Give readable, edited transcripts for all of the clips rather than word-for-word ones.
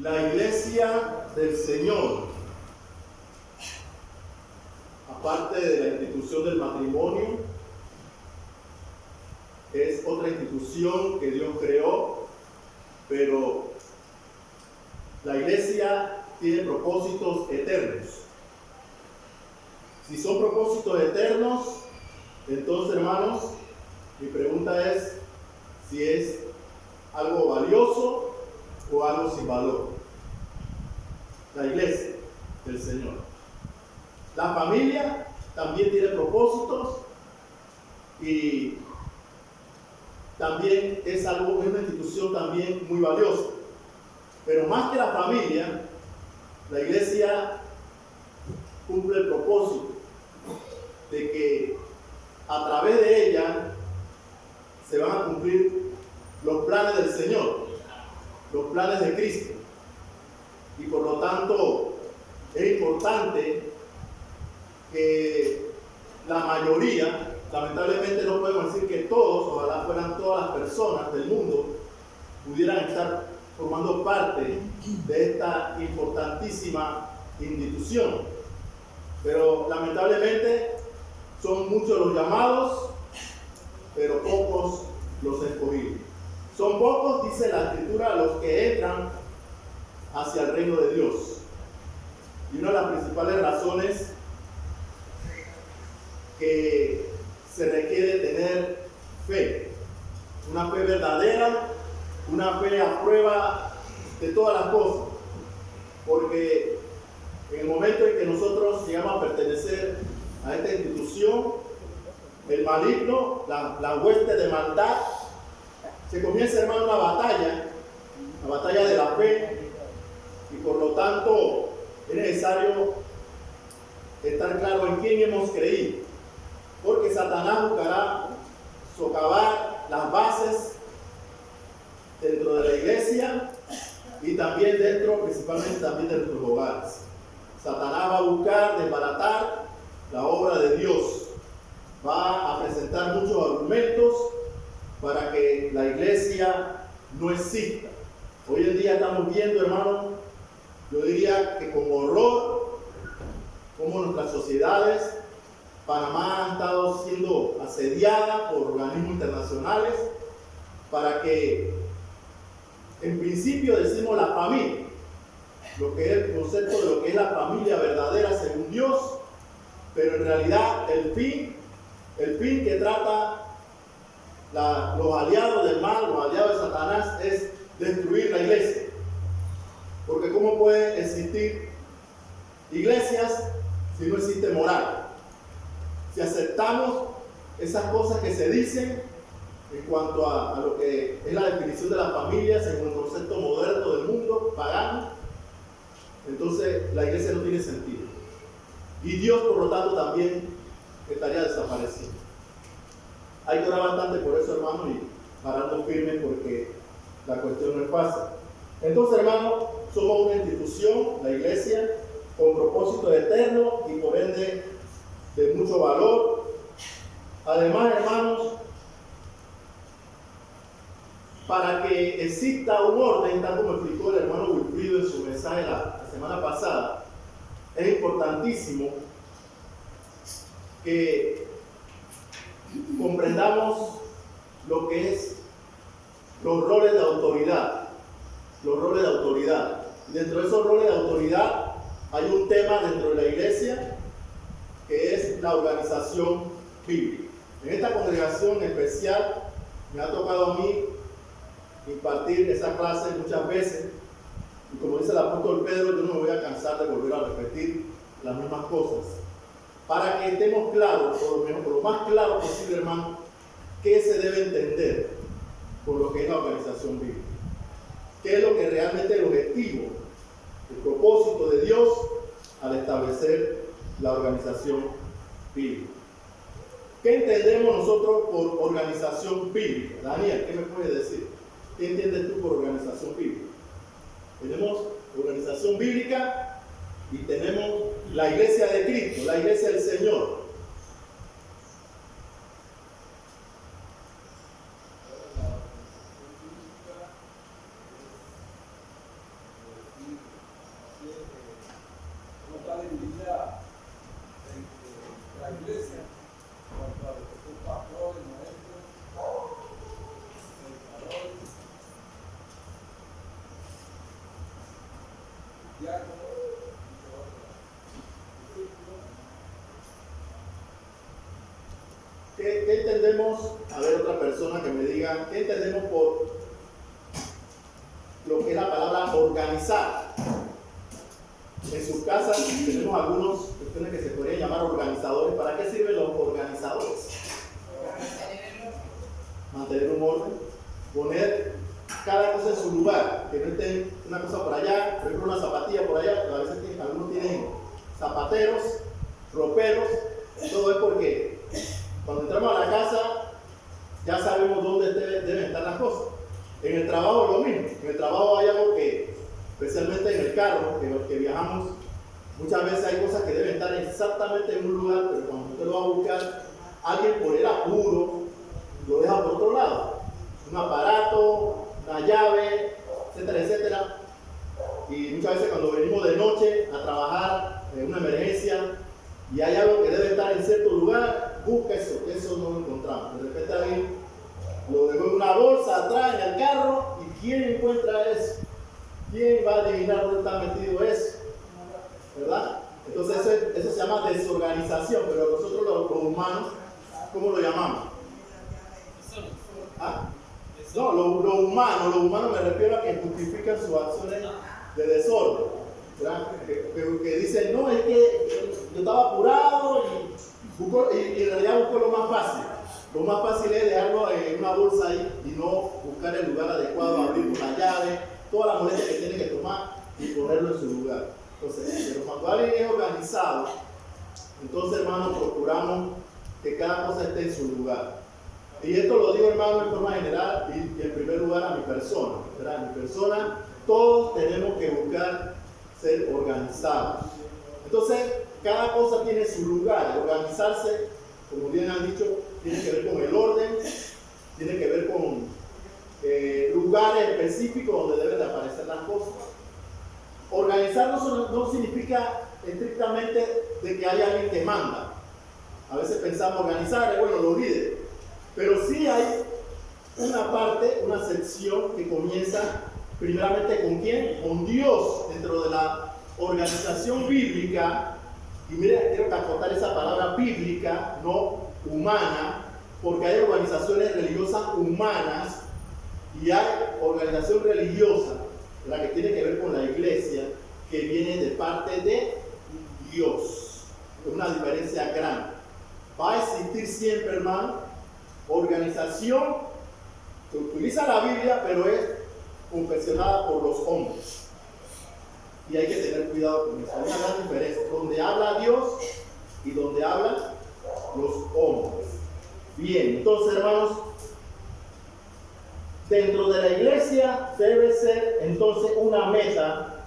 La iglesia del Señor, aparte de la institución del matrimonio, es otra institución que Dios creó, pero la iglesia tiene propósitos eternos. Si son propósitos eternos, entonces, hermanos, mi pregunta es si es algo valioso o algo sin valor. La iglesia del Señor. La familia también tiene propósitos y también es una institución también muy valiosa. Pero más que la familia, la iglesia cumple el propósito de que a través de ella se van a cumplir los planes del Señor, los planes de Cristo. Y por lo tanto es importante que la mayoría, lamentablemente no podemos decir que todos, ojalá fueran todas las personas del mundo, pudieran estar formando parte de esta importantísima institución. Pero lamentablemente son muchos los llamados, pero pocos los escogidos. Son pocos, dice la Escritura, los que entran hacia el reino de Dios. Y una de las principales razones que se requiere tener fe, una fe verdadera, una fe a prueba de todas las cosas, porque en el momento en que nosotros llegamos a pertenecer a esta institución, el maligno, la hueste de maldad, se comienza, hermano, una batalla, la batalla de la fe, y por lo tanto es necesario estar claro en quién hemos creído, porque Satanás buscará socavar las bases dentro de la iglesia y también principalmente también de nuestros hogares. Satanás va a buscar desbaratar la obra de Dios, va a presentar muchos argumentos para que la iglesia no exista. Hoy en día estamos viendo, hermano, yo diría que con horror, como nuestras sociedades, Panamá ha estado siendo asediada por organismos internacionales para que, en principio decimos la familia, lo que es el concepto de lo que es la familia verdadera según Dios, pero en realidad el fin que trata los aliados del mal, los aliados de Satanás, es destruir la iglesia. Porque ¿cómo pueden existir iglesias si no existe moral? Si aceptamos esas cosas que se dicen en cuanto a lo que es la definición de las familias según el concepto moderno del mundo, pagano, entonces la iglesia no tiene sentido. Y Dios, por lo tanto, también estaría desapareciendo. Hay que orar bastante por eso, hermano, y pararnos firmes porque la cuestión no es fácil. Entonces, hermano, somos una institución, la iglesia, con propósito eterno y por ende de mucho valor. Además, hermanos, para que exista un orden, tal como explicó el hermano Wilfrido en su mensaje la semana pasada, es importantísimo que comprendamos lo que es los roles de autoridad. Los roles de autoridad. Dentro de esos roles de autoridad hay un tema dentro de la iglesia que es la organización bíblica. En esta congregación especial me ha tocado a mí impartir esa clase muchas veces y como dice el apóstol Pedro, yo no me voy a cansar de volver a repetir las mismas cosas para que estemos claros, por lo más claro posible, hermano, qué se debe entender por lo que es la organización bíblica, qué es lo que realmente es el objetivo, el propósito de Dios al establecer la organización bíblica. ¿Qué entendemos nosotros por organización bíblica? Daniel, ¿qué me puedes decir? ¿Qué entiendes tú por organización bíblica? Tenemos organización bíblica y tenemos la iglesia de Cristo, la iglesia del Señor. ¿Qué entendemos? A ver, otra persona que me diga, ¿qué entendemos por lo que es la palabra organizar? En sus casas tenemos algunos cuestiones que se podrían llamar organizadores. ¿Para qué sirven los organizadores? Mantener un orden, poner cada cosa en su lugar, que no esté una cosa por allá, por ejemplo una zapatilla por allá. A veces algunos tienen zapateros, roperos. Todo es porque cuando entramos a la casa ya sabemos dónde deben estar las cosas. En el trabajo es lo mismo. En el trabajo hay algo que, especialmente en el carro, que viajamos, muchas veces hay cosas que deben estar exactamente en un lugar, pero cuando usted lo va a buscar, alguien por el apuro lo deja por otro lado. Un aparato, una llave, etcétera, etcétera. Y muchas veces cuando venimos de noche a trabajar en una emergencia y hay algo que debe estar en cierto lugar, busca eso no lo encontramos. De repente alguien lo dejó en una bolsa atrás en el carro, y ¿quién encuentra eso? ¿Quién va a adivinar dónde está metido eso? ¿Verdad? Entonces eso se llama desorganización, pero nosotros los humanos, ¿cómo lo llamamos? ¿Ah? No, lo humano me refiero a que justifican sus acciones de desorden, ¿verdad? Que dicen, no, es que yo estaba apurado y en realidad busco lo más fácil. Lo más fácil es dejarlo en una bolsa ahí y no buscar el lugar adecuado, abrir con la llave, toda la molestia que tiene que tomar y ponerlo en su lugar. Entonces, pero cuando alguien es organizado, entonces, hermanos, procuramos que cada cosa esté en su lugar. Y esto lo digo, hermano, en forma general y en primer lugar a mi persona, ¿verdad? En mi persona, todos tenemos que buscar ser organizados. Entonces, cada cosa tiene su lugar. Organizarse, como bien han dicho, tiene que ver con el orden, tiene que ver con lugares específicos donde deben de aparecer las cosas. Organizar no significa estrictamente de que haya alguien que manda. A veces pensamos organizar, bueno, los líderes. Pero sí hay una parte, una sección que comienza primeramente ¿con quién? Con Dios, dentro de la organización bíblica. Y mire, quiero transportar esa palabra bíblica, no humana, porque hay organizaciones religiosas humanas y hay organización religiosa, la que tiene que ver con la iglesia, que viene de parte de Dios. Es una diferencia grande. Va a existir siempre, hermano, organización que utiliza la Biblia, pero es confeccionada por los hombres. Y hay que tener cuidado con eso. Hay una gran diferencia, donde habla Dios y donde hablan los hombres. Bien, entonces, hermanos, dentro de la iglesia debe ser entonces una meta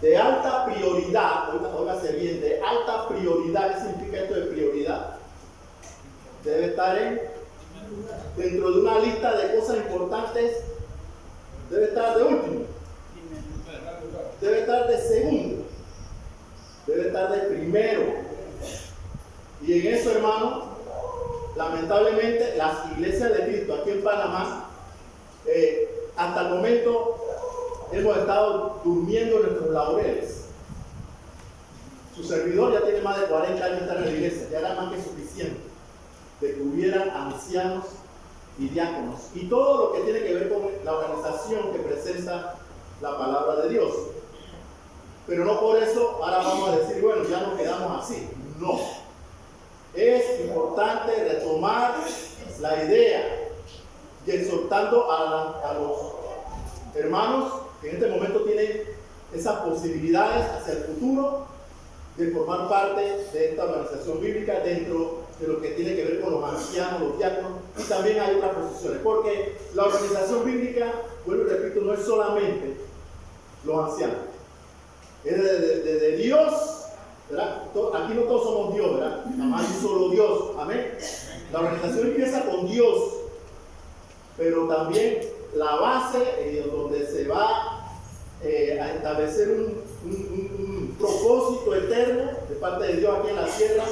de alta prioridad. Óigase bien, de alta prioridad. ¿Qué significa esto de prioridad? Debe estar dentro de una lista de cosas importantes, debe estar de último, debe estar de segundo, debe estar de primero. Y en eso, hermano, lamentablemente las iglesias de Cristo aquí en Panamá, hasta el momento hemos estado durmiendo en nuestros laureles. Su servidor ya tiene más de 40 años en la iglesia, ya era más que suficiente de que hubieran ancianos y diáconos y todo lo que tiene que ver con la organización que presenta la palabra de Dios. Pero no por eso ahora vamos a decir, bueno, ya nos quedamos así. No. Es importante retomar la idea y exhortando a los hermanos que en este momento tienen esas posibilidades hacia el futuro de formar parte de esta organización bíblica dentro de lo que tiene que ver con los ancianos, los diáconos, y también hay otras posiciones, porque la organización bíblica, vuelvo y repito, no es solamente los ancianos, es de Dios, ¿verdad? Aquí no todos somos Dios, ¿verdad? Nada más hay un solo Dios, amén. La organización empieza con Dios, pero también la base donde se va a establecer un propósito eterno de parte de Dios aquí en la tierra,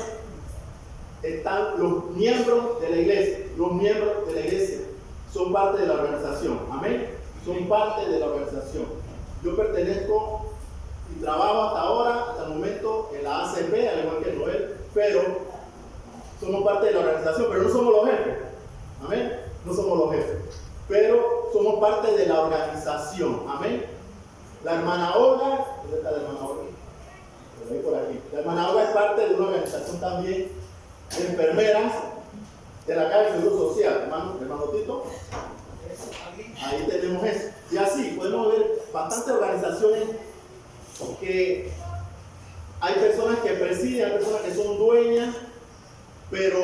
están los miembros de la iglesia. Los miembros de la iglesia son parte de la organización, amén. Son parte de la organización. Yo pertenezco y trabajo hasta ahora, hasta el momento, en la ACP, al igual que Noel, pero somos parte de la organización, pero no somos los jefes. Amén. No somos los jefes, pero somos parte de la organización. Amén. La hermana Olga, ¿dónde está la hermana Olga? Por aquí. La hermana Olga es parte de una organización también de enfermeras de la Caja de Seguro Social. Hermano Tito. Ahí tenemos eso. Y así podemos ver bastantes organizaciones que hay personas que presiden, hay personas que son dueñas, pero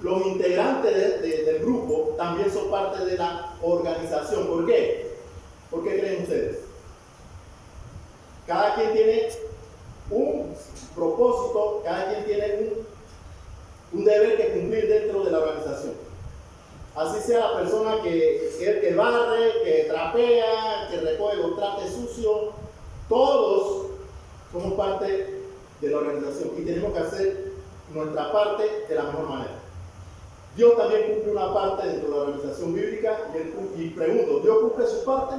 los integrantes del grupo también son parte de la organización. ¿Por qué? ¿Por qué creen ustedes? Cada quien tiene un propósito, cada quien tiene un deber que cumplir dentro de la organización. Así sea la persona que barre, que trapea, que recoge los trastes sucios, todos somos parte de la organización y tenemos que hacer nuestra parte de la mejor manera. Dios también cumple una parte dentro de la organización bíblica y pregunto, ¿Dios cumple su parte?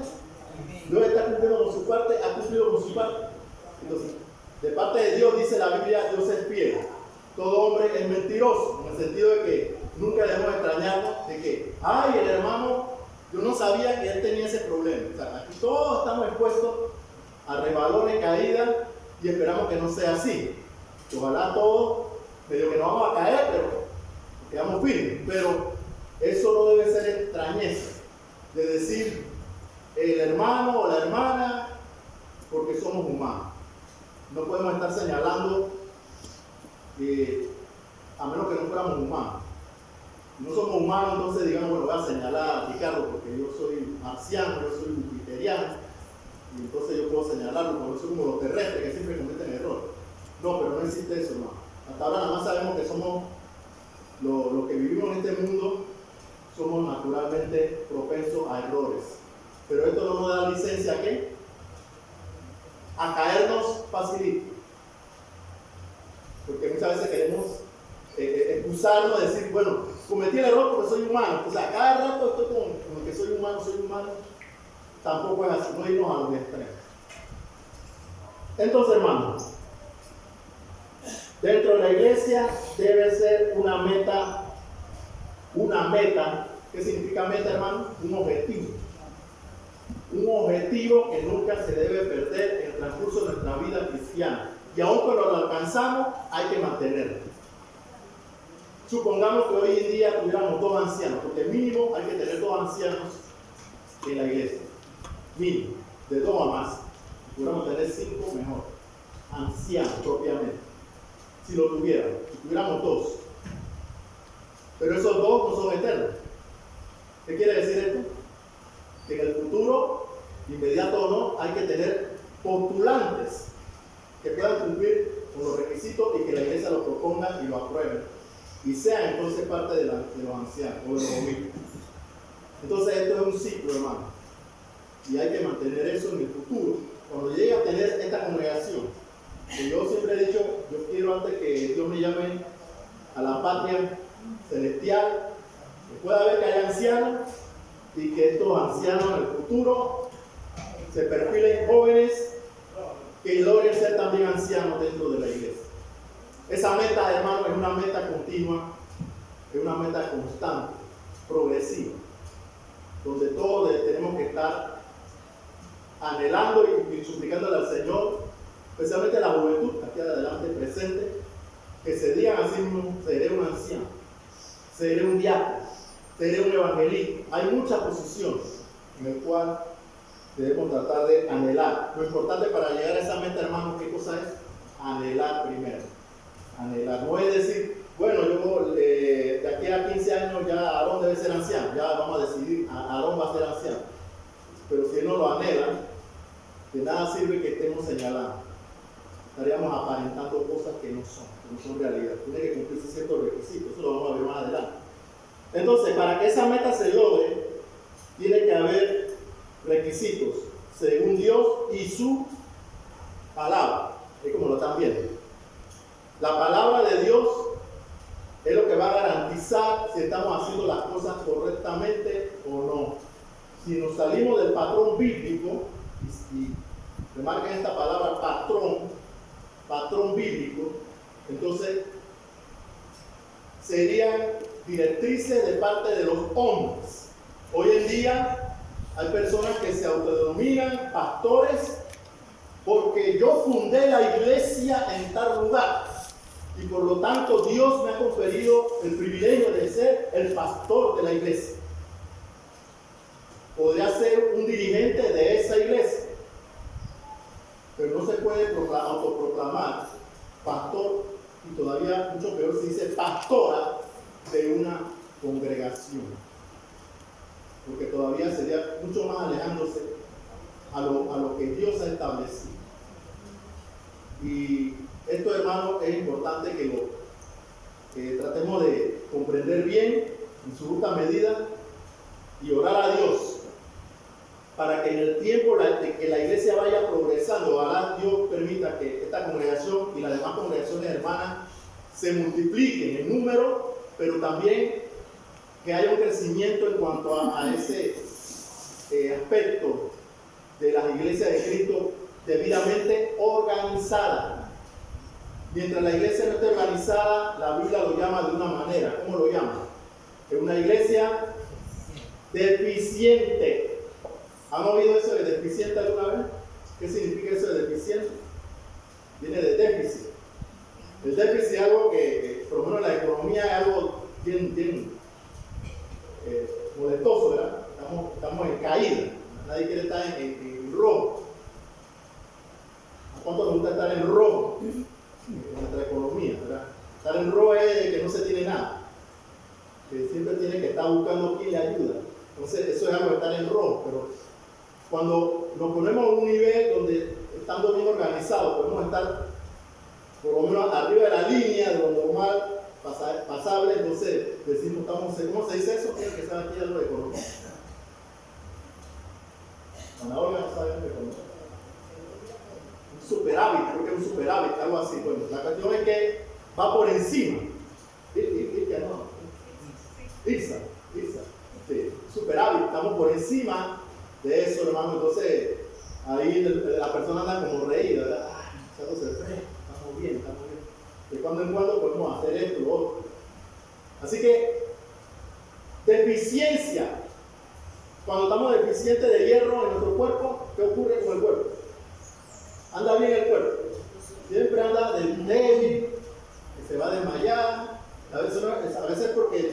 Dios está cumpliendo con su parte, ha cumplido con su parte. Entonces, de parte de Dios dice la Biblia, Dios es fiel. Todo hombre es mentiroso, en el sentido de que nunca debemos extrañarnos de que, ay, el hermano, yo no sabía que él tenía ese problema. O sea, aquí todos estamos expuestos a resbalones, caídas, y esperamos que no sea así. Ojalá todos, medio que no vamos a caer, pero quedamos firmes. Pero eso no debe ser extrañeza de decir el hermano o la hermana, porque somos humanos. No podemos estar señalando, a menos que no fuéramos humanos. Si no somos humanos, entonces digamos, bueno, voy a señalar a Ricardo porque yo soy marciano, yo soy jupiteriano, y entonces yo puedo señalarlo porque soy como los terrestres que siempre cometen errores. No, pero no existe eso, hermano. Hasta ahora nada más sabemos que somos los que vivimos en este mundo, somos naturalmente propensos a errores. Pero esto no nos da licencia ¿a qué? A caernos facilito. Porque muchas veces queremos excusarnos, decir, bueno, cometí el error porque soy humano. O sea, cada rato estoy como que soy humano. Tampoco es así, no irnos a los extremos. Entonces, hermanos, dentro de la iglesia debe ser una meta. ¿Qué significa meta, hermano? Un objetivo. Un objetivo que nunca se debe perder en el transcurso de nuestra vida cristiana. Y aun cuando lo alcanzamos, hay que mantenerlo. Supongamos que hoy en día tuviéramos 2 ancianos, porque mínimo hay que tener 2 ancianos en la iglesia. Mínimo, de 2 a más. Si pudiéramos tener 5, mejor. Ancianos propiamente. Si lo tuviéramos, si tuviéramos 2. Pero esos 2 no son eternos. ¿Qué quiere decir esto? Que en el futuro, inmediato o no, hay que tener postulantes que puedan cumplir con los requisitos y que la iglesia lo proponga y lo apruebe. Y sean entonces parte de los ancianos o de los obispos. Entonces esto es un ciclo, hermano. Y hay que mantener eso en el futuro. Cuando llegue a tener esta congregación, que yo siempre he dicho, yo quiero antes que Dios me llame a la patria celestial, que pueda ver que hay ancianos y que estos ancianos en el futuro se perfilen jóvenes que logren ser también ancianos dentro de la iglesia. Esa meta, hermano, es una meta continua, es una meta constante, progresiva, donde todos tenemos que estar anhelando y suplicándole al Señor, especialmente la juventud, aquí adelante presente, que se digan así mismo, seré un anciano, seré un diácono, seré un evangelista. Hay muchas posiciones en el cual debemos tratar de anhelar. Lo importante para llegar a esa meta, hermano, ¿qué cosa es? Anhelar primero. Anhelar. No es decir, bueno, yo de aquí a 15 años ya Aarón debe ser anciano, ya vamos a decidir, Aarón va a ser anciano. Pero si él no lo anhela, de nada sirve que estemos señalando. Estaríamos aparentando cosas que no son realidad. Tiene que cumplirse ciertos requisitos, eso lo vamos a ver más adelante. Entonces, para que esa meta se logre, tiene que haber requisitos según Dios y su palabra. Es como lo están viendo. La palabra de Dios es lo que va a garantizar si estamos haciendo las cosas correctamente o no. Si nos salimos del patrón bíblico y remarquen esta palabra patrón bíblico, entonces serían directrices de parte de los hombres. Hoy en día hay personas que se autodenominan pastores porque yo fundé la iglesia en tal lugar y por lo tanto Dios me ha conferido el privilegio de ser el pastor de la iglesia. Podría ser un dirigente de esa iglesia, pero no se puede autoproclamar pastor, y todavía mucho peor se dice pastora de una congregación, porque todavía sería mucho más alejándose a lo que Dios ha establecido. Y esto, hermano, es importante que tratemos de comprender bien en su justa medida y orar a Dios para que en el tiempo de que la iglesia vaya progresando, ojalá Dios permita que esta congregación y las demás congregaciones hermanas se multipliquen en número, pero también que haya un crecimiento en cuanto a ese aspecto de las iglesias de Cristo debidamente organizada. Mientras la iglesia no esté organizada, la Biblia lo llama de una manera. ¿Cómo lo llama? Es una iglesia deficiente. ¿Han oído eso de deficiente alguna vez? ¿Qué significa eso de deficiente? Viene de déficit. El déficit es algo que por lo menos en la economía es algo bien molestoso, ¿verdad? Estamos en caída. Nadie quiere estar en rojo. ¿A cuánto nos gusta estar en rojo? En nuestra economía, ¿verdad? Estar en rojo es que no se tiene nada. Que siempre tiene que estar buscando quién le ayuda. Entonces, eso es algo de estar en rojo, pero cuando nos ponemos a un nivel donde, estando bien organizados, podemos estar por lo menos arriba de la línea de lo normal, pasable, entonces decimos, ¿cómo se dice eso? Tiene que saber aquí algo de economía. Ana Olga no sabe de economía. Un superávit, creo que es un superávit, algo así. Bueno, la cuestión es que va por encima. Irsa. Sí, superávit, estamos por encima de eso, hermano. Entonces, ahí la persona anda como reída, ¿verdad? Echándose el freno, estamos bien. De cuando en cuando podemos hacer esto, lo otro. Así que, deficiencia. Cuando estamos deficientes de hierro en nuestro cuerpo, ¿qué ocurre con el cuerpo? Anda bien el cuerpo. Siempre anda débil, que se va a desmayar. A veces porque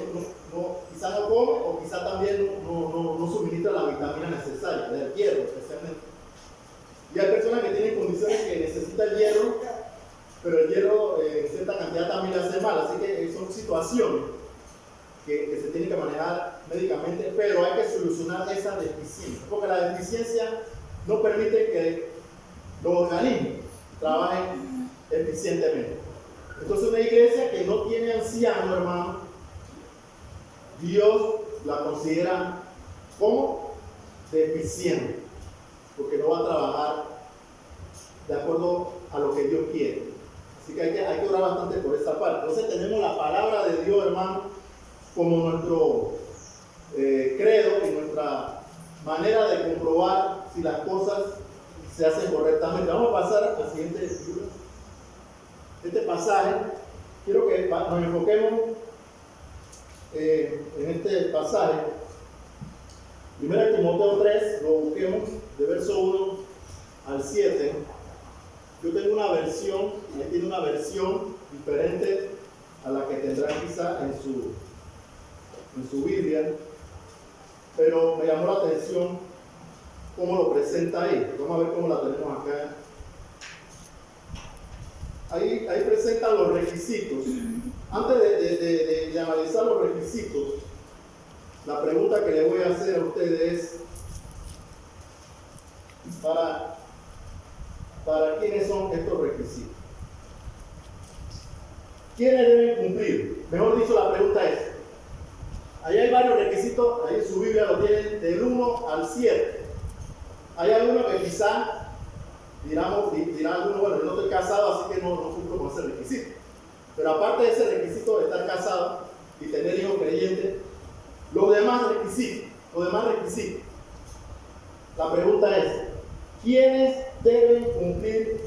quizás no come o quizás también no suministra la vitamina necesaria, del hierro especialmente. Y hay personas que tienen condiciones que necesitan hierro, pero el hierro en cierta cantidad también le hace mal. Así que son situaciones que se tienen que manejar médicamente, pero hay que solucionar esa deficiencia, porque la deficiencia no permite que los organismos trabajen eficientemente. Entonces, una iglesia que no tiene anciano, hermano, Dios la considera como deficiente, porque no va a trabajar de acuerdo a lo que Dios quiere. Así que hay que orar bastante por esa parte. Entonces, tenemos la palabra de Dios, hermano, como nuestro credo y nuestra manera de comprobar si las cosas se hacen correctamente. Vamos a pasar al siguiente libro. Este pasaje, quiero que nos enfoquemos en este pasaje. 1 Timoteo 3, lo busquemos de verso 1 al 7. Yo tengo una versión, él tiene una versión diferente a la que tendrá quizá en su Biblia, pero me llamó la atención cómo lo presenta ahí. Vamos a ver cómo la tenemos acá. Ahí presentan los requisitos. Antes de analizar los requisitos, la pregunta que le voy a hacer a ustedes es: ¿para quiénes son estos requisitos? ¿Quiénes deben cumplir? Mejor dicho, la pregunta es: ahí hay varios requisitos, ahí en su Biblia lo tienen del 1 al 7. Hay algunos que quizá dirá alguno, bueno, yo no estoy casado, así que no cumplo con ese requisito. Pero aparte de ese requisito de estar casado y tener hijos creyentes, los demás requisitos, la pregunta es: ¿quiénes deben cumplir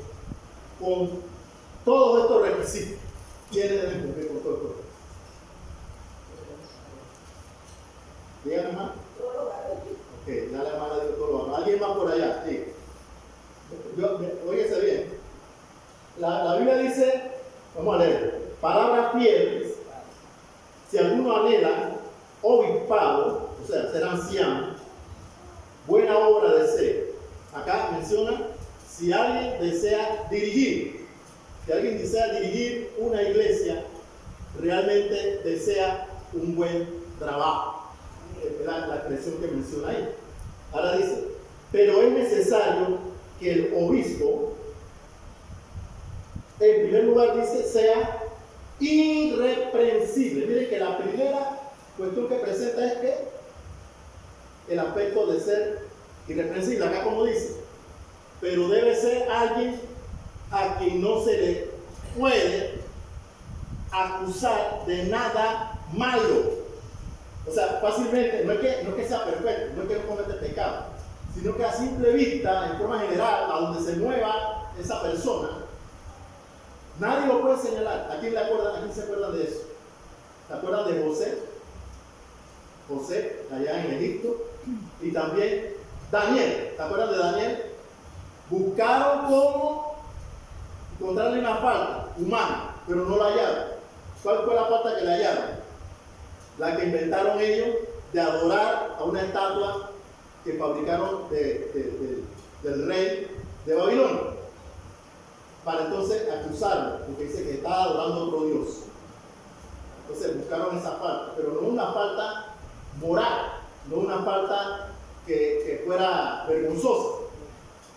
con todos estos requisitos? ¿Quiénes deben cumplir con todos estos requisitos? Díganme más. Ok, ya la hermana dijo todo lo demás. ¿Alguien más por allá? Sí. Óyese bien. La Biblia dice, vamos a leer, palabras fieles, si alguno anhela obispado, o sea, ser anciano, buena obra desea. Acá menciona, si alguien desea dirigir, una iglesia, realmente desea un buen trabajo. Es la expresión que menciona ahí. Ahora dice, pero es necesario que el obispo, en primer lugar dice, sea irreprensible. Miren que la primera cuestión que presenta es que el aspecto de ser irreprensible. Acá como dice, pero debe ser alguien a quien no se le puede acusar de nada malo. O sea, fácilmente, no es que sea perfecto, no es que no cometa pecado, sino que a simple vista, en forma general, a donde se mueva esa persona, nadie lo puede señalar. ¿A quién se acuerdan de eso? ¿Se acuerdan de José? José, allá en Egipto. Y también Daniel. ¿Se acuerdan de Daniel? Buscaron cómo encontrarle una falta humana, pero no la hallaron. ¿Cuál fue la falta que le hallaron? La que inventaron ellos de adorar a una estatua que fabricaron del rey de Babilonia, para entonces acusarlo, porque dice que estaba adorando a otro Dios. Entonces buscaron esa falta, pero no una falta moral, no una falta que fuera vergonzosa.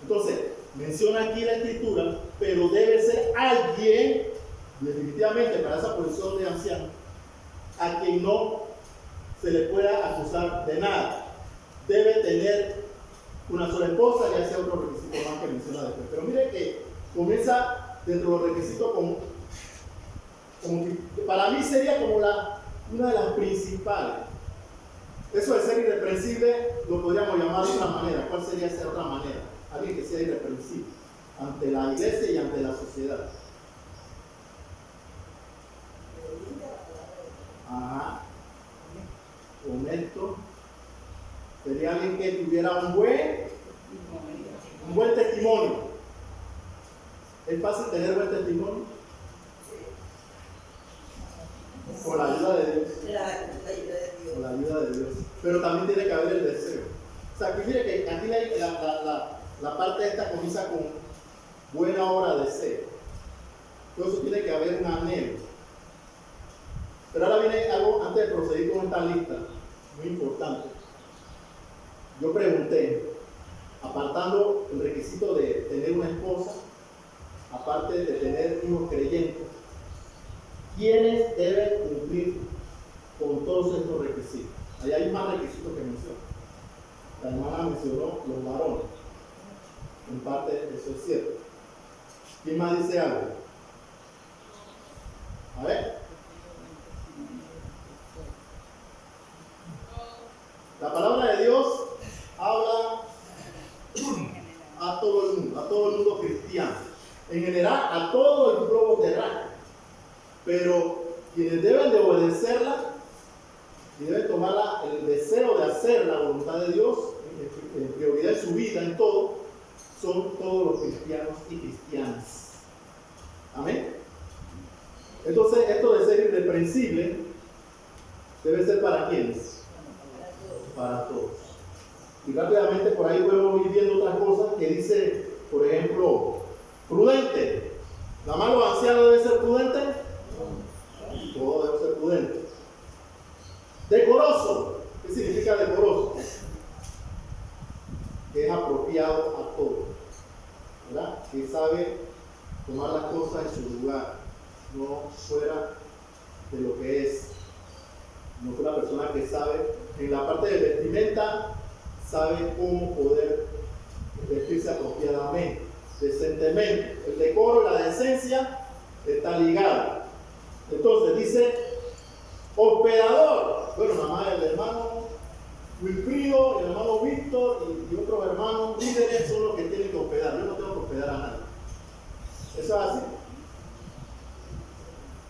Entonces, menciona aquí la escritura, pero debe ser alguien, definitivamente para esa posición de anciano, a quien no se le pueda acusar de nada. Debe tener una sola esposa, y hace otro requisito más que menciona después. Pero mire que comienza dentro de los requisitos como que para mí sería como una de las principales. Eso de ser irreprensible lo podríamos llamar de otra manera. ¿Cuál sería esa otra manera? Alguien que sea irreprensible ante la iglesia y ante la sociedad. Ajá. Honesto. Sería alguien que tuviera un buen testimonio. ¿Es fácil tener buen testimonio? Con la ayuda de Dios. Con la ayuda de Dios. Pero también tiene que haber el deseo. O sea, que mire que aquí la parte esta comienza con buena obra de deseo. Por eso tiene que haber un anhelo. Pero ahora viene algo antes de proceder con esta lista, muy importante. Yo pregunté, apartando el requisito de tener una esposa, aparte de tener hijos creyentes, ¿quiénes deben cumplir con todos estos requisitos? Ahí hay más requisitos que menciono. La hermana mencionó los varones. En parte eso es cierto. ¿Quién más dice algo? A ver. La palabra de Dios habla a todo el mundo cristiano, en general a todo el globo terráqueo, pero quienes deben de obedecerla y deben tomar el deseo de hacer la voluntad de Dios en prioridad en su vida, en todo, son todos los cristianos y cristianas. Amén. Entonces, esto de ser irreprensible debe ser para ¿quiénes? Para todos. Y rápidamente por ahí podemos ir viendo otras cosas que dice, por ejemplo, prudente. ¿Nada más los ancianos deben ser prudentes? Todos deben ser prudentes. Decoroso. ¿Qué significa decoroso? Que es apropiado a todo, ¿verdad? Que sabe tomar las cosas en su lugar, no fuera de lo que es. No es una persona que sabe, en la parte de vestimenta, sabe cómo poder vestirse apropiadamente, decentemente. El decoro y la decencia está ligado. Entonces dice, hospedador. Bueno, nada más el hermano Wilfrido, el hermano Víctor y otros hermanos líderes son los que tienen que hospedar, yo no tengo que hospedar a nadie. Eso es así.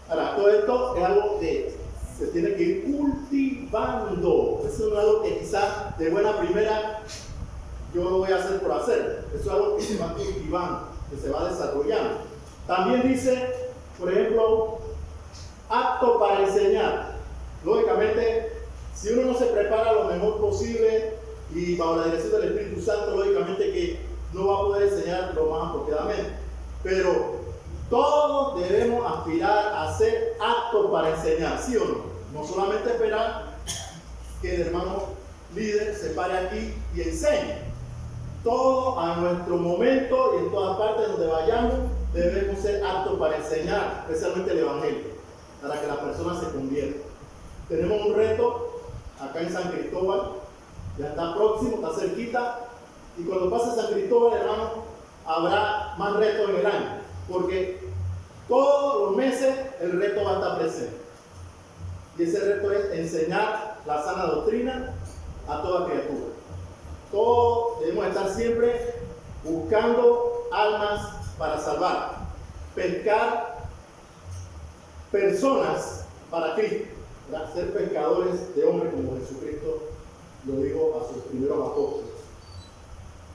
Ahora, todo esto es algo que se tiene que ir cultivando. Eso no es algo que quizás de buena primera yo lo voy a hacer por hacer. Eso es algo que se va cultivando, que se va desarrollando. También dice, por ejemplo, apto para enseñar. Lógicamente, si uno no se prepara lo mejor posible y bajo la dirección del Espíritu Santo, lógicamente que no va a poder enseñar lo más apropiadamente. Pero todos debemos aspirar a ser aptos para enseñar, ¿sí o no? No solamente esperar que el hermano líder se pare aquí y enseñe. Todos a nuestro momento y en todas partes donde vayamos debemos ser aptos para enseñar, especialmente el Evangelio, para que la persona se convierta. Tenemos un reto acá en San Cristóbal, ya está próximo, está cerquita, y cuando pase San Cristóbal, hermano, habrá más retos en el año, porque todos los meses el reto va a estar presente. Y ese reto es enseñar la sana doctrina a toda criatura. Todos debemos estar siempre buscando almas para salvar, pescar personas para Cristo, ¿verdad? Ser pescadores de hombres como Jesucristo lo dijo a sus primeros apóstoles.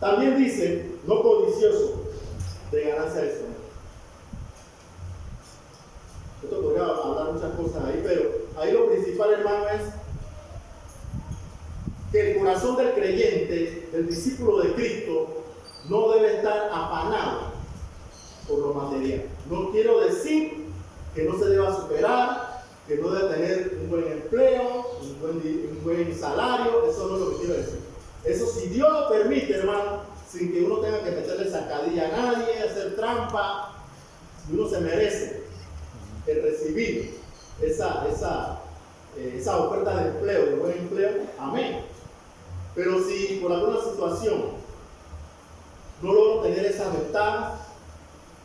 También dice, no codicioso de ganancia de su. Esto podría hablar muchas cosas ahí, pero ahí lo principal, hermano, es que el corazón del creyente, del discípulo de Cristo, no debe estar afanado por lo material. No quiero decir que no se deba superar, que no debe tener un buen empleo, un buen salario, eso no es lo que quiero decir. Eso, si Dios lo permite, hermano, sin que uno tenga que meterle zancadilla a nadie, hacer trampa, si uno se merece el recibir esa oferta de empleo, de buen empleo, amén. Pero si por alguna situación no logro tener esas ventajas,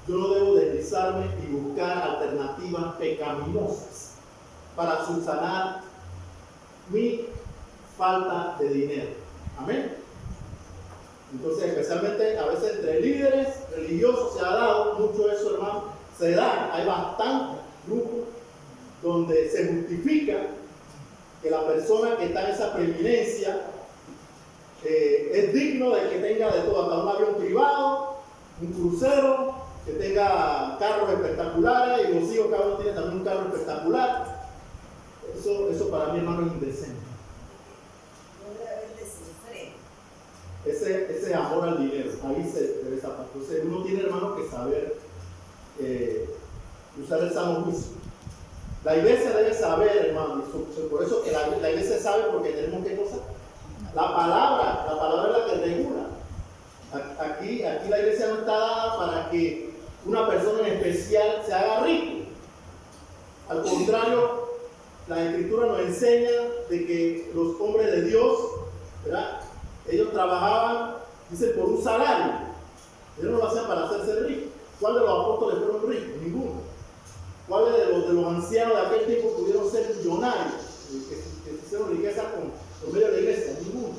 yo no debo deslizarme y buscar alternativas pecaminosas para subsanar mi falta de dinero. Amén. Entonces, especialmente a veces entre líderes religiosos se ha dado mucho eso, hermano. Se da, hay bastantes grupos donde se justifica que la persona que está en esa preeminencia es digno de que tenga de todo, hasta un avión privado, un crucero, que tenga carros espectaculares, y los hijos cada uno tiene también un carro espectacular. Eso para mí, hermano, es indecente. Ese amor al dinero, ahí se debe esa parte. Entonces uno tiene, hermano, que saber usar el sano juicio. La iglesia debe saber, hermano, por eso que la iglesia sabe, porque tenemos que cosa. La palabra es la que regula. Aquí la iglesia no está dada para que una persona en especial se haga rico. Al contrario, la Escritura nos enseña de que los hombres de Dios, ¿verdad? Ellos trabajaban, dice, por un salario. Ellos no lo hacían para hacerse ricos. ¿Cuál de los apóstoles fueron ricos? Ninguno. ¿Cuáles de los ancianos de aquel tiempo pudieron ser millonarios? Que hicieron riqueza por medio de la iglesia. Ninguno.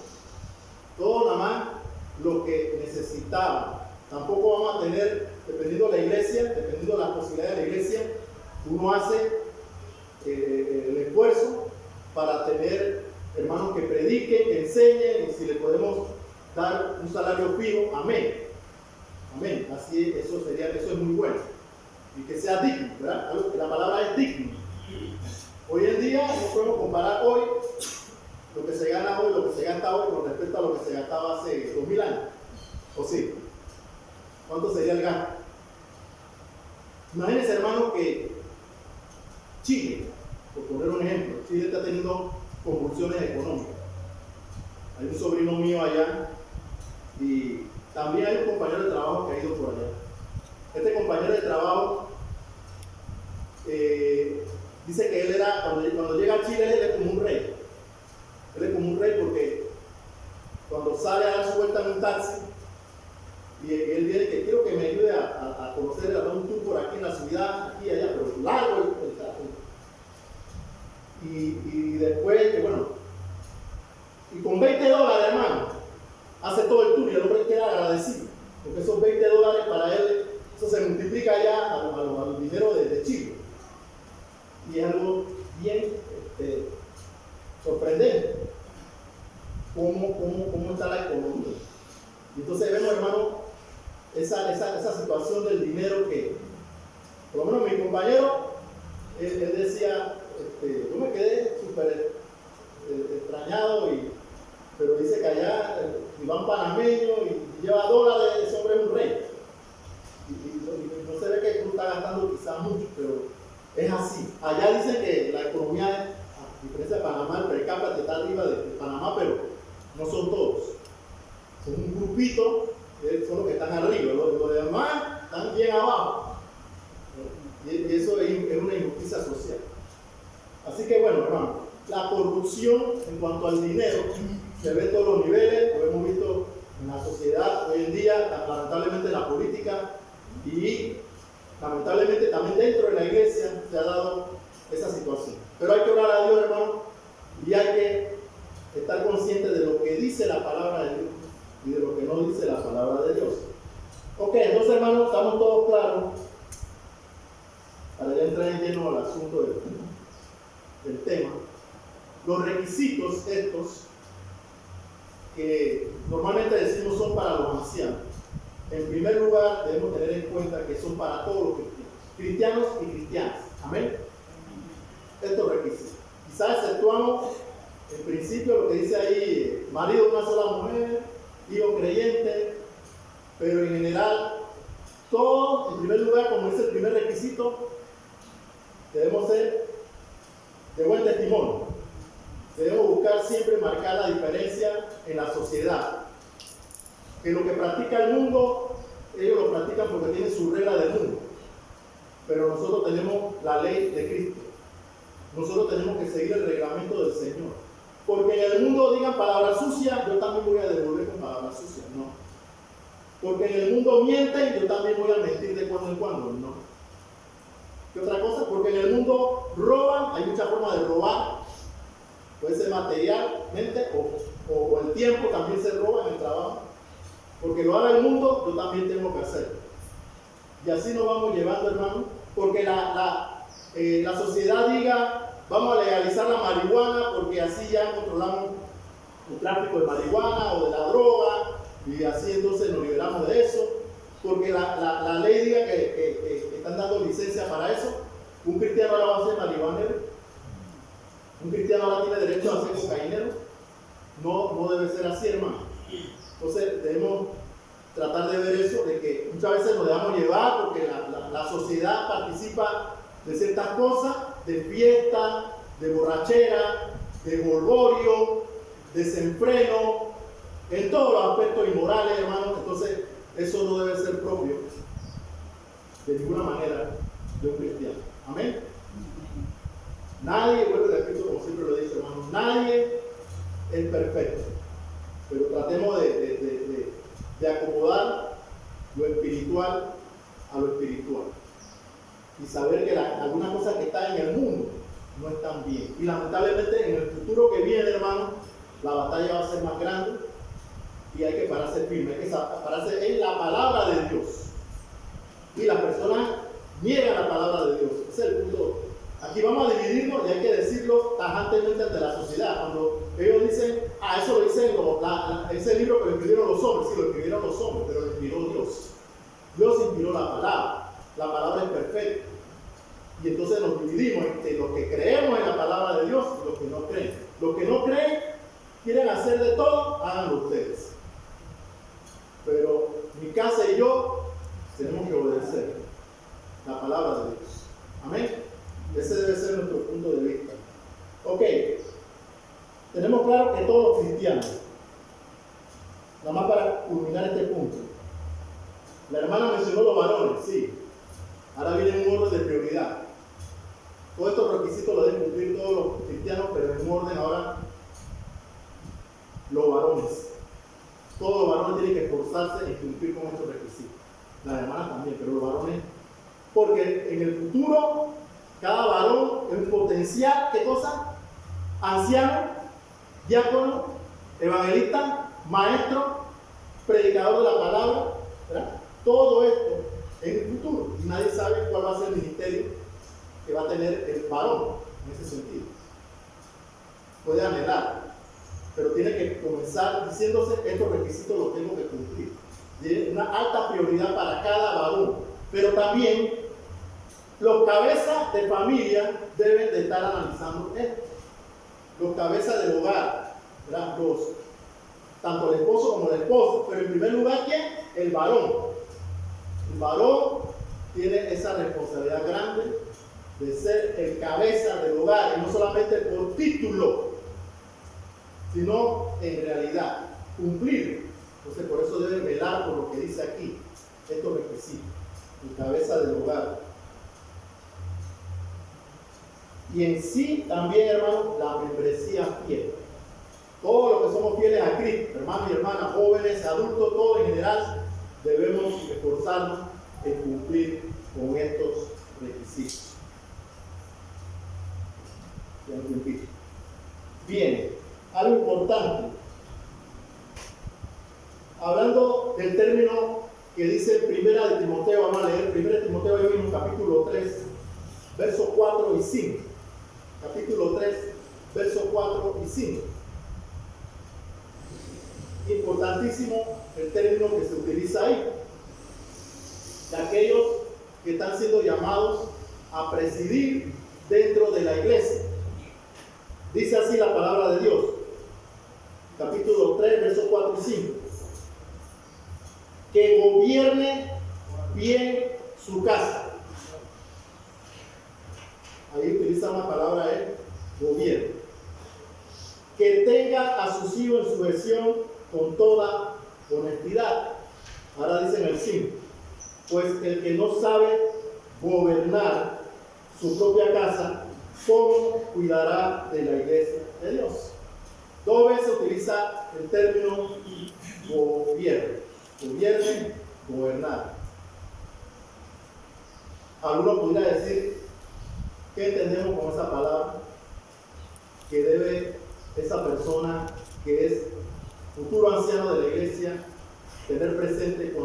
Todo nada más lo que necesitaban. Tampoco vamos a tener, dependiendo de la iglesia, dependiendo de las posibilidades de la iglesia, uno hace el esfuerzo para tener hermanos que prediquen, que enseñen, y si le podemos dar un salario fijo, amén. Amén. Así eso es muy bueno. Y que sea digno, ¿verdad? La palabra es digno. Hoy en día no podemos comparar hoy lo que se gana hoy, lo que se gasta hoy con respecto a lo que se gastaba hace 2000 años. ¿O sí? ¿Cuánto sería el gasto? Imagínense, hermano, que Chile, por poner un ejemplo, Chile está teniendo convulsiones económicas. Hay un sobrino mío allá y también hay un compañero de trabajo que ha ido por allá. Este compañero de trabajo dice que él era, cuando llega a Chile, él es como un rey. Él es como un rey porque cuando sale a dar su vuelta en un taxi y él viene que quiero que me ayude a conocer, a dar un tour por aquí en la ciudad, aquí y allá, pero largo el taxi. Y después, que bueno, y con $20, hermano, hace todo el tour y el hombre queda agradecido, porque esos $20 para él eso se multiplica ya al dinero de Chile. Y es algo bien sorprendente cómo está la economía. Entonces vemos, hermano, esa situación del dinero que, por lo menos mi compañero, él decía, yo me quedé súper extrañado, pero dice que allá Iván panameño y lleva dólares, ese hombre es un rey. Y no se ve que tú estás gastando quizás mucho, pero es así. Allá dicen que la economía, a diferencia de Panamá, el per cápita está arriba de Panamá, pero no son todos. Son un grupito, son los que están arriba, los demás están bien abajo. Y eso es una injusticia social. Así que bueno, hermano, la corrupción en cuanto al dinero se ve en todos los niveles, lo hemos visto en la sociedad hoy en día, lamentablemente en la política y lamentablemente también dentro de la iglesia se ha dado esa situación. Pero hay que orar a Dios, hermano, y hay que estar consciente de lo que dice la palabra de Dios y de lo que no dice la palabra de Dios. Ok, entonces, hermano, estamos todos claros para ya entrar en lleno al asunto del tema. Los requisitos estos que normalmente decimos son para los ancianos. En primer lugar, debemos tener en cuenta que son para todos los cristianos y cristianas. Amén. Estos requisitos. Quizás exceptuamos en principio lo que dice ahí, marido de una sola mujer, hijo creyente, pero en general, todos, en primer lugar, como dice el primer requisito, debemos ser de buen testimonio. Debemos buscar siempre marcar la diferencia en la sociedad. Que lo que practica el mundo, ellos lo practican porque tienen su regla del mundo. Pero nosotros tenemos la ley de Cristo. Nosotros tenemos que seguir el reglamento del Señor. Porque en el mundo digan palabras sucias, yo también voy a devolver con palabras sucias. No. Porque en el mundo mienten, yo también voy a mentir de cuando en cuando. No. ¿Qué otra cosa? Porque en el mundo roban, hay muchas formas de robar. Puede ser materialmente o el tiempo también se roba en el trabajo. Porque lo haga el mundo, yo también tengo que hacerlo. Y así nos vamos llevando, hermano. Porque la sociedad diga, vamos a legalizar la marihuana porque así ya controlamos el tráfico de marihuana o de la droga y así entonces nos liberamos de eso. Porque la ley diga que están dando licencia para eso. Un cristiano ahora va a ser marihuanero. Un cristiano ahora tiene derecho a ser cocainero. No debe ser así, hermano. Entonces debemos tratar de ver eso, de que muchas veces nos dejamos llevar porque la sociedad participa de ciertas cosas, de fiesta, de borrachera, de jolgorio, desenfreno, en todos los aspectos inmorales, hermanos. Entonces eso no debe ser propio de ninguna manera de un cristiano. Amén. Nadie, vuelvo a repito como siempre lo dice, hermano, nadie es perfecto. Pero tratemos de acomodar lo espiritual a lo espiritual. Y saber que algunas cosas que están en el mundo no están bien. Y lamentablemente en el futuro que viene, hermano, la batalla va a ser más grande y hay que pararse firme, hay que pararse en la palabra de Dios. Y las personas niegan la palabra de Dios. Ese es el punto. Aquí vamos a dividirnos y hay que decirlo tajantemente ante la sociedad. Cuando ellos dicen, eso lo dicen ese libro que lo escribieron los hombres, sí, lo escribieron los hombres, pero lo inspiró Dios. Dios inspiró la palabra. La palabra es perfecta. Y entonces nos dividimos entre los que creemos en la palabra de Dios y los que no creen. Los que no creen, quieren hacer de todo, háganlo ustedes. Pero mi casa y yo tenemos que obedecer la palabra de Dios. Amén. Ese debe ser nuestro punto de vista. Ok, tenemos claro que todos los cristianos, nada más para culminar este punto, la hermana mencionó los varones, sí, ahora viene un orden de prioridad. Todos estos requisitos los deben cumplir todos los cristianos, pero en un orden ahora, los varones. Todos los varones tienen que esforzarse en cumplir con estos requisitos. Las hermanas también, pero los varones, porque en el futuro cada varón es un potencial, ¿qué cosa? Anciano, diácono, evangelista, maestro, predicador de la palabra, ¿verdad? todo esto en el futuro. Y nadie sabe cuál va a ser el ministerio que va a tener el varón en ese sentido. Puede anhelar, pero tiene que comenzar diciéndose: estos requisitos los tengo que cumplir. Tiene una alta prioridad para cada varón. Pero también los cabezas de familia deben de estar analizando esto. Los cabezas del hogar, ¿verdad? Tanto el esposo como la esposa. Pero en primer lugar, ¿quién? El varón. El varón tiene esa responsabilidad grande de ser el cabeza del hogar, y no solamente por título, sino en realidad cumplir. Entonces, por eso debe velar por lo que dice aquí, estos requisitos: el cabeza del hogar. Y en sí también, hermano, la membresía fiel. Todos los que somos fieles a Cristo, hermanos y hermanas, jóvenes, adultos, todos en general, debemos esforzarnos en cumplir con estos requisitos. Bien, algo importante. Hablando del término que dice Primera de Timoteo, vamos a leer Primera de Timoteo ahí mismo, capítulo 3, versos 4 y 5. Capítulo 3, versos 4 y 5. Importantísimo el término que se utiliza ahí, de aquellos que están siendo llamados a presidir dentro de la iglesia. Dice así la palabra de Dios, capítulo 3, versos 4 y 5: que gobierne bien su casa. Ahí utiliza una palabra, gobierno. Que tenga a sus hijos en sujeción con toda honestidad. Ahora dice en el 5: pues el que no sabe gobernar su propia casa, ¿cómo cuidará de la iglesia de Dios? Dos veces utiliza el término gobierno. Gobierne, gobernar. Alguno pudiera decir: ¿qué entendemos con esa palabra? Que debe esa persona que es futuro anciano de la iglesia tener presente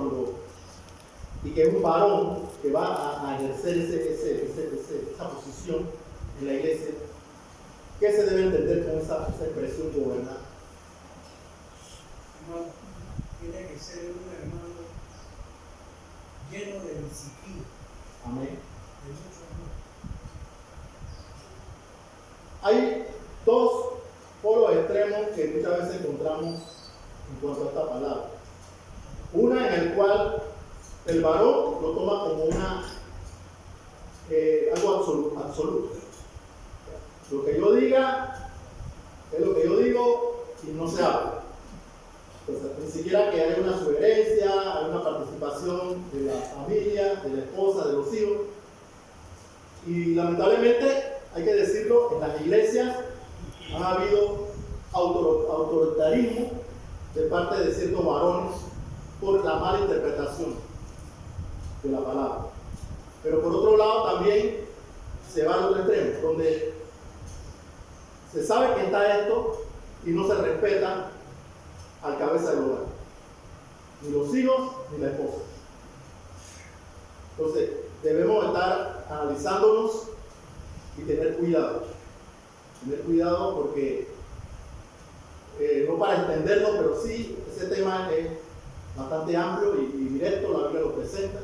y que es un varón que va a ejercer esa posición en la iglesia. ¿Qué se debe entender con esa expresión gobernar? No, tiene que ser un hermano lleno de disciplina. Amén. De mucho amor. Hay dos polos extremos que muchas veces encontramos en cuanto a esta palabra. Una en el cual el varón lo toma como algo absoluto. Lo que yo diga es lo que yo digo y no se habla. Entonces, ni siquiera que haya una sugerencia, hay una participación de la familia, de la esposa, de los hijos. Y lamentablemente, hay que decirlo, en las iglesias ha habido autoritarismo de parte de ciertos varones por la mala interpretación de la palabra. Pero por otro lado también se va al otro extremo, donde se sabe que está esto y no se respeta al cabeza del hogar, ni los hijos ni la esposa. Entonces debemos estar analizándonos y tener cuidado porque no para entenderlo, pero sí, ese tema es bastante amplio y directo, la Biblia lo presenta.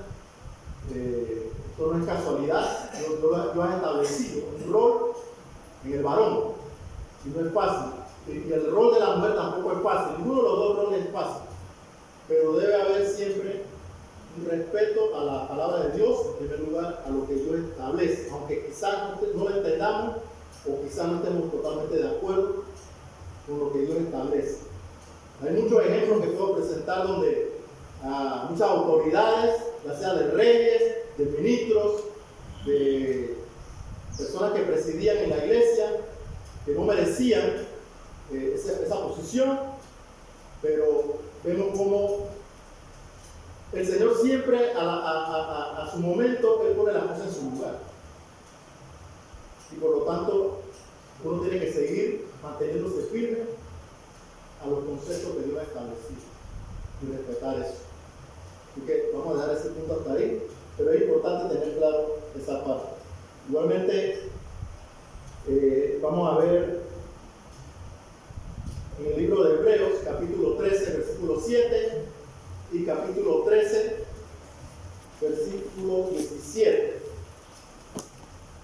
Esto no es casualidad. Yo he establecido un rol en el varón y no es fácil, y el rol de la mujer tampoco es fácil. Ninguno de los dos roles es fácil, pero debe haber siempre un respeto a la palabra de Dios, en primer lugar a lo que Dios establece, aunque quizás no lo entendamos o quizás no estemos totalmente de acuerdo con lo que Dios establece. Hay muchos ejemplos que puedo presentar donde muchas autoridades, ya sea de reyes, de ministros, de personas que presidían en la iglesia, que no merecían esa posición, pero vemos cómo el Señor siempre a su momento Él pone las cosas en su lugar, y por lo tanto uno tiene que seguir manteniéndose firme a los conceptos que Dios ha establecido y respetar eso. Así que vamos a dejar ese punto hasta ahí, pero es importante tener claro esa parte. Igualmente, vamos a ver en el libro de Hebreos, capítulo 13, versículo 7 y capítulo 13, versículo 17,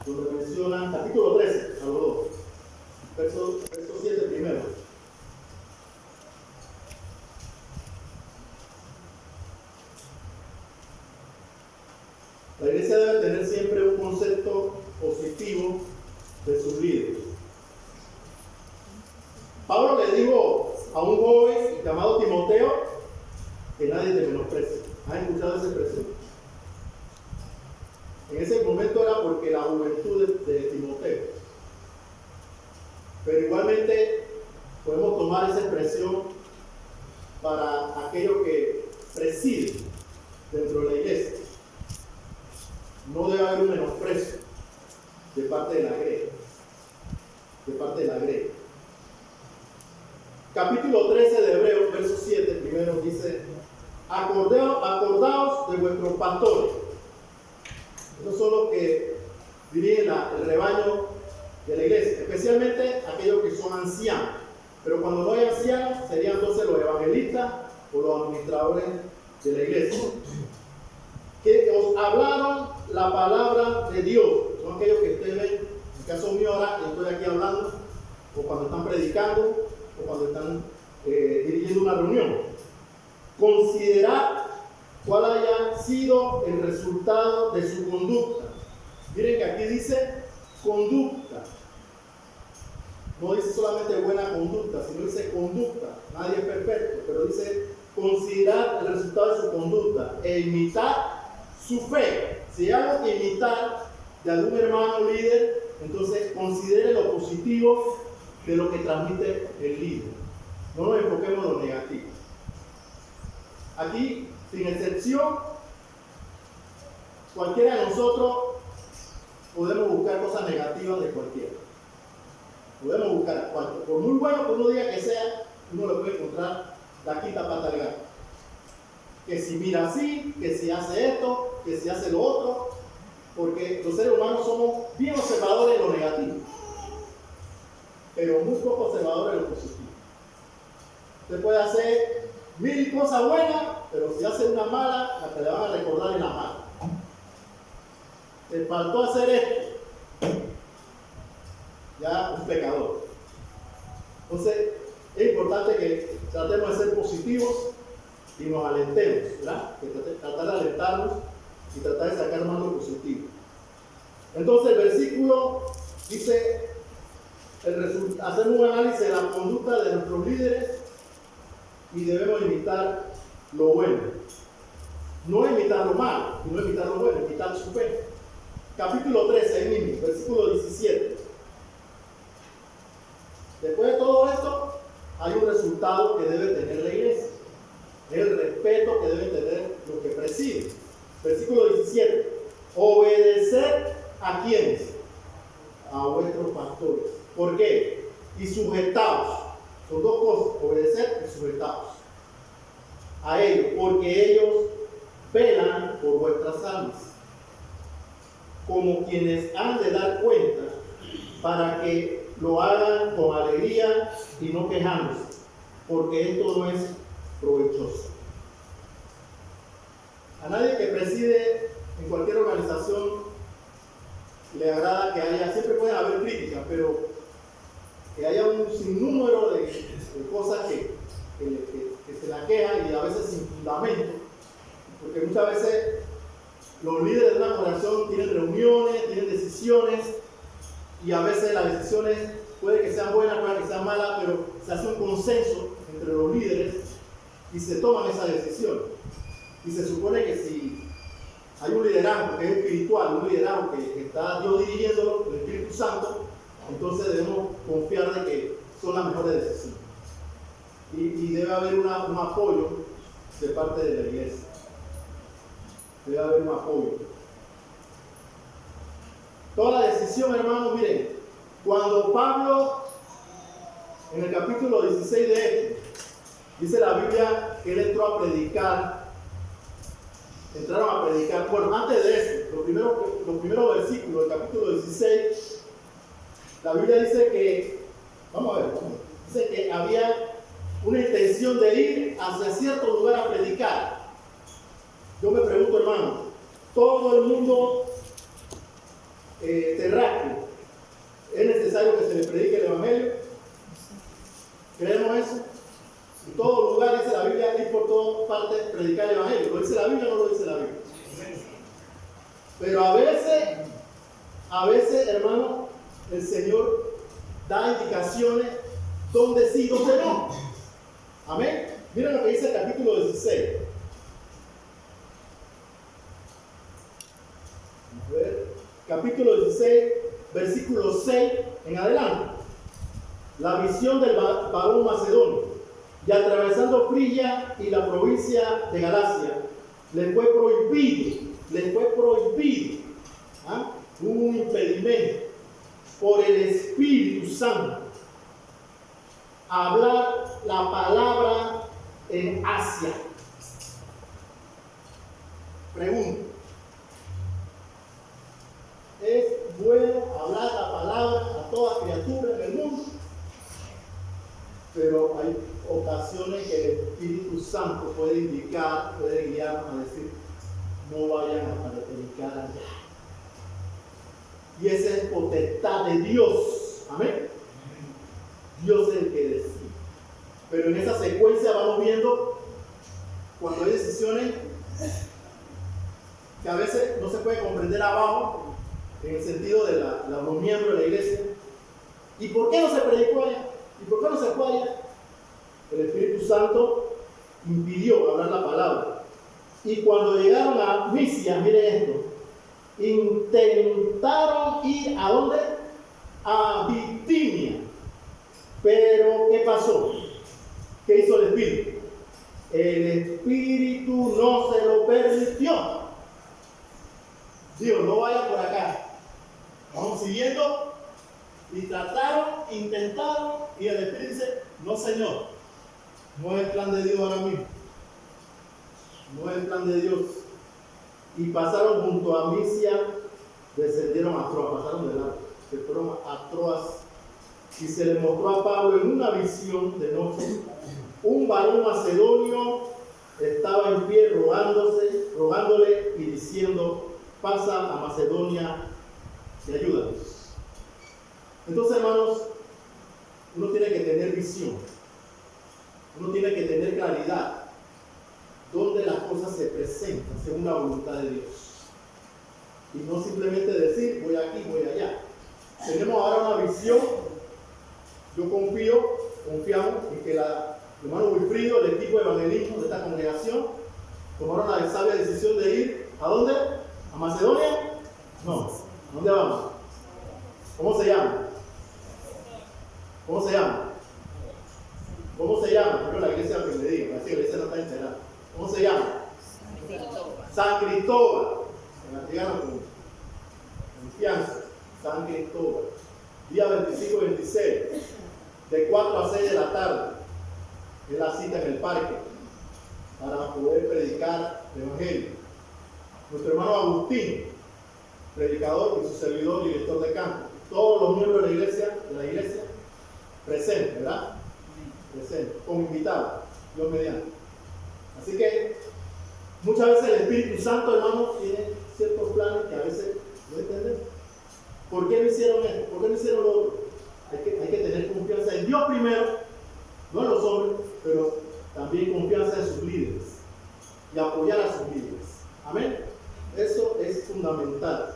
donde mencionan, capítulo 13, a los dos, verso 7 primero. La iglesia debe tener siempre un concepto positivo de sus líderes. Pablo le dijo a un joven llamado Timoteo que nadie te menosprecie. ¿Has escuchado esa expresión? En ese momento era porque la juventud de Timoteo. Pero igualmente podemos tomar esa expresión para aquellos que presiden dentro de la iglesia. No debe haber un menosprecio de parte de la grey. Capítulo 13 de Hebreos, verso 7, primero dice: acordaos de vuestros pastores. Esos son los que dirigen el rebaño de la iglesia, especialmente aquellos que son ancianos. Pero cuando no hay ancianos, serían entonces los evangelistas o los administradores de la iglesia, que os hablaron la palabra de Dios. Son aquellos que ustedes ven, en el caso mío ahora, que estoy aquí hablando, o cuando están predicando, o cuando están dirigiendo una reunión. Considerad cuál haya sido el resultado de su conducta. Miren que aquí dice conducta. No dice solamente buena conducta, sino dice conducta. Nadie es perfecto, pero dice considerad el resultado de su conducta e imitad su fe. Si hay algo que imitar de algún hermano líder, entonces considere lo positivo de lo que transmite el líder. No nos enfoquemos en lo negativo. Aquí, sin excepción, cualquiera de nosotros podemos buscar cosas negativas de cualquiera. Podemos buscar, por muy bueno que uno diga que sea, uno le puede encontrar la quinta pata al gato. Que si mira así, que si hace esto, que si hace lo otro, porque los seres humanos somos bien observadores de lo negativo, pero muy poco observadores de lo positivo. Usted puede hacer 1000 cosas buenas, pero si hace una mala, la que le van a recordar es la mala. Te faltó hacer esto, ya un pecador. Entonces, es importante que tratemos de ser positivos y nos alentemos, ¿verdad? Que tratar de alentarnos y tratar de sacar más lo positivo. Entonces, el versículo dice: hacemos un análisis de la conducta de nuestros líderes y debemos imitar lo bueno. No imitar lo malo, sino imitar lo bueno, imitar su fe. Capítulo 13, ahí mismo, versículo 17. Después de todo esto, hay un resultado que debe tener la iglesia. Es el respeto que deben tener los que presiden. Versículo 17. Obedeced a quienes, a vuestros pastores. ¿Por qué? Y sujetaos. Son dos cosas: obedecer y sujetaos a ellos, porque ellos velan por vuestras almas, como quienes han de dar cuenta, para que lo hagan con alegría y no quejándose, porque esto no es provechoso. A nadie que preside en cualquier organización le agrada que haya, siempre pueden haber críticas, pero que haya un sinnúmero de cosas que se la quejan, y a veces sin fundamento, porque muchas veces los líderes de una organización tienen reuniones, tienen decisiones, y a veces las decisiones puede que sean buenas, puede que sean malas, pero se hace un consenso entre los líderes y se toman esas decisiones. Y se supone que si hay un liderazgo que es espiritual, un liderazgo que está Dios dirigiéndolo, el Espíritu Santo, entonces debemos confiar de que son las mejores decisiones. Y debe haber un apoyo de parte de la iglesia. Debe haber un apoyo. Toda la decisión, hermanos, miren, cuando Pablo, en el capítulo 16 de Hechos, dice la Biblia que él entró a predicar entraron a predicar. Bueno, antes de eso, los primeros versículos del capítulo 16, la Biblia dice que, vamos a ver, dice que había una intención de ir hacia cierto lugar a predicar. Yo me pregunto, hermano, todo el mundo terráqueo, ¿es necesario que se le predique el Evangelio? ¿Creemos eso? En todo lugar dice la Biblia, ir por todas partes predicar el Evangelio. ¿Lo dice la Biblia o no lo dice la Biblia? Pero a veces, hermano, el Señor da indicaciones donde sí, donde no. Amén. Miren lo que dice el capítulo 16. A ver, capítulo 16, versículo 6 en adelante. La visión del varón macedonio. Y atravesando Frigia y la provincia de Galacia, le fue prohibido, un impedimento por el Espíritu Santo, hablar la palabra en Asia. Pregunta: ¿es bueno hablar la palabra a toda criatura en el mundo? Pero hay ocasiones que el Espíritu Santo puede indicar, puede guiarnos a decir: no vayan a predicar allá. Y esa es potestad de Dios. Amén. Dios es el que decide. Pero en esa secuencia vamos viendo cuando hay decisiones que a veces no se puede comprender abajo, en el sentido de los miembros de la iglesia. ¿Y por qué no se predicó allá? ¿Y por qué no se fue allá? El Espíritu Santo impidió hablar la palabra. Y cuando llegaron a Misia, miren esto, intentaron ir ¿a dónde? A Bitinia. Pero ¿qué pasó? ¿Qué hizo el Espíritu? El Espíritu no se lo permitió. Dios, no vayan por acá. Vamos siguiendo. Y trataron, intentaron, y el Espíritu dice: no, Señor, no es el plan de Dios ahora mismo. No es el plan de Dios. Y pasaron junto a Misia, descendieron a Troas, pasaron de lado, se fueron a Troas, y se le mostró a Pablo en una visión de noche. Un varón macedonio estaba en pie rogándole y diciendo: pasa a Macedonia y ayúdanos. Entonces, hermanos, uno tiene que tener visión, uno tiene que tener claridad donde las cosas se presentan según la voluntad de Dios, y no simplemente decir: voy aquí, voy allá. Tenemos ahora una visión. Yo confiamos en que el hermano Wilfrido, el equipo de evangelismo de esta congregación, tomaron la sabia decisión de ir ¿a dónde? ¿A Macedonia? No. ¿A dónde vamos? ¿Cómo se llama? ¿Cómo se llama? ¿Cómo se llama? Pero la iglesia que le diga, parece que la iglesia no está enterada. ¿Cómo se llama? San Cristóbal. Díganlo con confianza. San Cristóbal. Día 25 y 26. De 4 a 6 de la tarde. Es la cita en el parque. Para poder predicar el Evangelio. Nuestro hermano Agustín, predicador, y su servidor, director de campo. Todos los miembros de la iglesia, presentes, ¿verdad? Presentes, como invitados, Dios mediante. Así que muchas veces el Espíritu Santo, hermano, tiene ciertos planes que a veces no entendemos. ¿Por qué no hicieron esto? ¿Por qué no hicieron lo otro? Hay que tener confianza en Dios primero, no en los hombres, pero también confianza en sus líderes y apoyar a sus líderes. Amén. Eso es fundamental.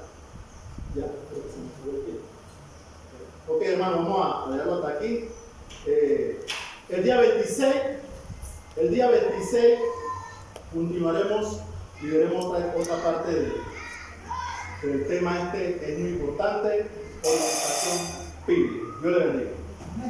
Ya, creo que se me fue el tiempo. Ok, hermano, vamos a dejarlo hasta aquí. El día 26 continuaremos y veremos otra parte del tema. Es muy importante, organización bíblica. Dios le bendiga.